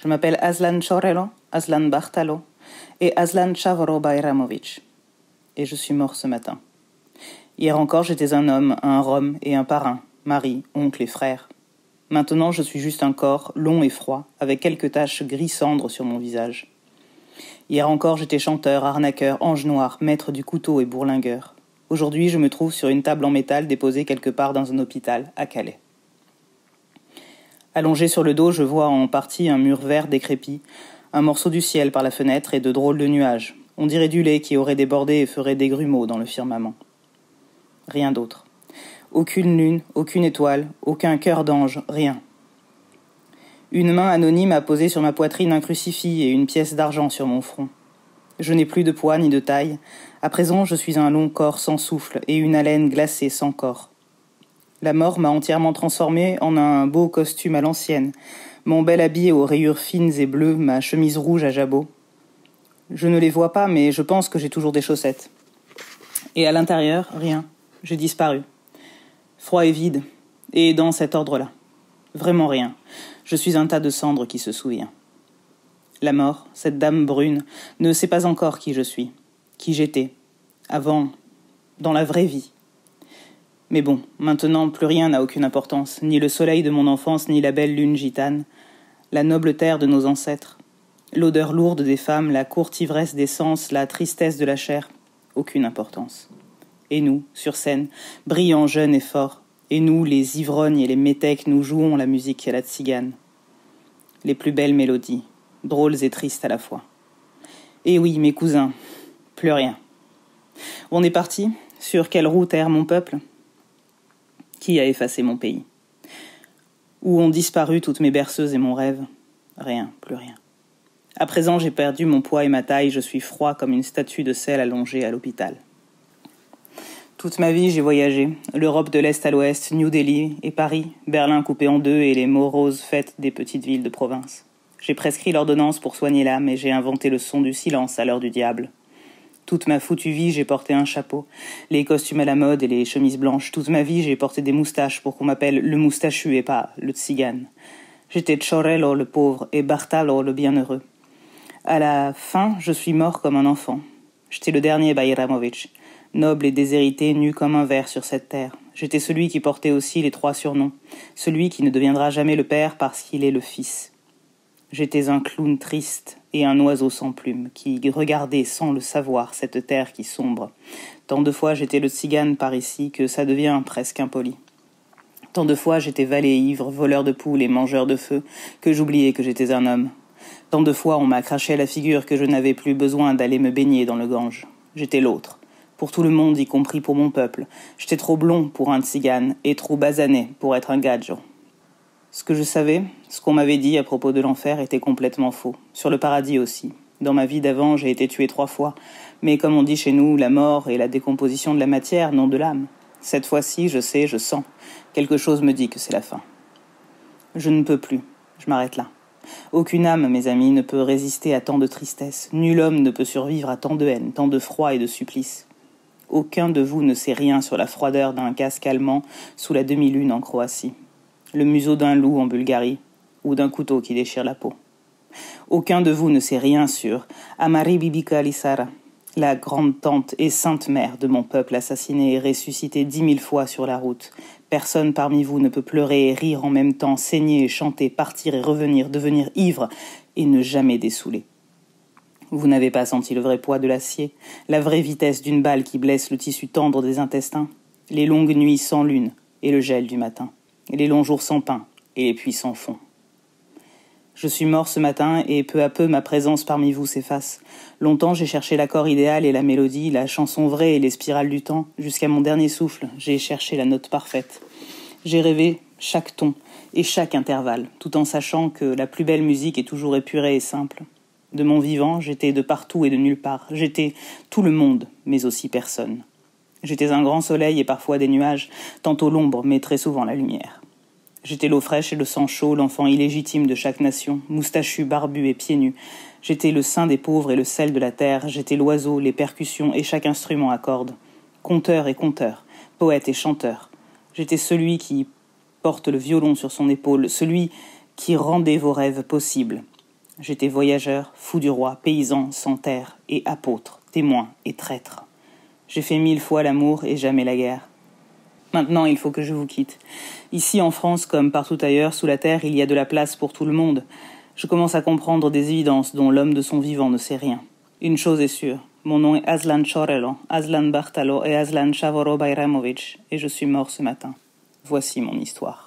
Je m'appelle Aslan Chorelo, Aslan Bartalo et Aslan Chavoro Bayramovic. Et je suis mort ce matin. Hier encore, j'étais un homme, un rom et un parrain, mari, oncle et frère. Maintenant, je suis juste un corps, long et froid, avec quelques taches gris-cendre sur mon visage. Hier encore, j'étais chanteur, arnaqueur, ange noir, maître du couteau et bourlingueur. Aujourd'hui, je me trouve sur une table en métal déposée quelque part dans un hôpital, à Calais. Allongé sur le dos, je vois en partie un mur vert décrépit, un morceau du ciel par la fenêtre et de drôles de nuages. On dirait du lait qui aurait débordé et ferait des grumeaux dans le firmament. Rien d'autre. Aucune lune, aucune étoile, aucun cœur d'ange, rien. Une main anonyme a posé sur ma poitrine un crucifix et une pièce d'argent sur mon front. Je n'ai plus de poids ni de taille. À présent, je suis un long corps sans souffle et une haleine glacée sans corps. La mort m'a entièrement transformé en un beau costume à l'ancienne, mon bel habit aux rayures fines et bleues, ma chemise rouge à jabot. Je ne les vois pas, mais je pense que j'ai toujours des chaussettes. Et à l'intérieur, rien. J'ai disparu. Froid et vide, et dans cet ordre-là. Vraiment rien. Je suis un tas de cendres qui se souvient. La mort, cette dame brune, ne sait pas encore qui je suis, qui j'étais, avant, dans la vraie vie. Mais bon, maintenant, plus rien n'a aucune importance, ni le soleil de mon enfance, ni la belle lune gitane, la noble terre de nos ancêtres, l'odeur lourde des femmes, la courte ivresse des sens, la tristesse de la chair, aucune importance. Et nous, sur scène, brillants, jeunes et forts, et nous, les ivrognes et les métèques, nous jouons la musique à la tzigane. Les plus belles mélodies, drôles et tristes à la fois. Et oui, mes cousins, plus rien. On est parti, sur quelle route erre mon peuple ? Qui a effacé mon pays ? Où ont disparu toutes mes berceuses et mon rêve ? Rien, plus rien. À présent, j'ai perdu mon poids et ma taille, je suis froid comme une statue de sel allongée à l'hôpital. Toute ma vie, j'ai voyagé. L'Europe de l'Est à l'Ouest, New Delhi et Paris, Berlin coupé en deux et les moroses fêtes des petites villes de province. J'ai prescrit l'ordonnance pour soigner l'âme et j'ai inventé le son du silence à l'heure du diable. Toute ma foutue vie, j'ai porté un chapeau, les costumes à la mode et les chemises blanches. Toute ma vie, j'ai porté des moustaches pour qu'on m'appelle le moustachu et pas le tzigane. J'étais Chorelo le pauvre et Bartalo le bienheureux. À la fin, je suis mort comme un enfant. J'étais le dernier Bayramovic, noble et déshérité, nu comme un ver sur cette terre. J'étais celui qui portait aussi les 3 surnoms, celui qui ne deviendra jamais le père parce qu'il est le fils. J'étais un clown triste et un oiseau sans plumes qui regardait sans le savoir cette terre qui sombre. Tant de fois j'étais le tzigane par ici que ça devient presque impoli. Tant de fois j'étais valet ivre, voleur de poules et mangeur de feu que j'oubliais que j'étais un homme. Tant de fois on m'a craché à la figure que je n'avais plus besoin d'aller me baigner dans le Gange. J'étais l'autre. Pour tout le monde, y compris pour mon peuple. J'étais trop blond pour un tzigane et trop basané pour être un gadjo. Ce que je savais, ce qu'on m'avait dit à propos de l'enfer était complètement faux. Sur le paradis aussi. Dans ma vie d'avant, j'ai été tué 3 fois. Mais comme on dit chez nous, la mort et la décomposition de la matière, non de l'âme. Cette fois-ci, je sais, je sens. Quelque chose me dit que c'est la fin. Je ne peux plus. Je m'arrête là. Aucune âme, mes amis, ne peut résister à tant de tristesse. Nul homme ne peut survivre à tant de haine, tant de froid et de supplice. Aucun de vous ne sait rien sur la froideur d'un casque allemand sous la demi-lune en Croatie, le museau d'un loup en Bulgarie ou d'un couteau qui déchire la peau. Aucun de vous ne sait rien sur Amari Bibika Lissara, la grande-tante et sainte mère de mon peuple assassiné et ressuscité 10 000 fois sur la route. Personne parmi vous ne peut pleurer et rire en même temps, saigner et chanter, partir et revenir, devenir ivre et ne jamais dessouler. Vous n'avez pas senti le vrai poids de l'acier, la vraie vitesse d'une balle qui blesse le tissu tendre des intestins, les longues nuits sans lune et le gel du matin, les longs jours sans pain et les puits sans fond. Je suis mort ce matin et peu à peu ma présence parmi vous s'efface. Longtemps j'ai cherché l'accord idéal et la mélodie, la chanson vraie et les spirales du temps. Jusqu'à mon dernier souffle, j'ai cherché la note parfaite. J'ai rêvé chaque ton et chaque intervalle, tout en sachant que la plus belle musique est toujours épurée et simple. De mon vivant, j'étais de partout et de nulle part. J'étais tout le monde, mais aussi personne. J'étais un grand soleil et parfois des nuages, tantôt l'ombre, mais très souvent la lumière. J'étais l'eau fraîche et le sang chaud, l'enfant illégitime de chaque nation, moustachu, barbu et pieds nus. J'étais le sein des pauvres et le sel de la terre. J'étais l'oiseau, les percussions et chaque instrument à cordes. Conteur et conteur, poète et chanteur. J'étais celui qui porte le violon sur son épaule, celui qui rendait vos rêves possibles. J'étais voyageur, fou du roi, paysan, sans terre, et apôtre, témoin et traître. J'ai fait 1000 fois l'amour et jamais la guerre. Maintenant, il faut que je vous quitte. Ici, en France, comme partout ailleurs, sous la terre, il y a de la place pour tout le monde. Je commence à comprendre des évidences dont l'homme de son vivant ne sait rien. Une chose est sûre, mon nom est Aslan Chorelo, Aslan Bartalo et Aslan Chavoro Bayramovich, et je suis mort ce matin. Voici mon histoire.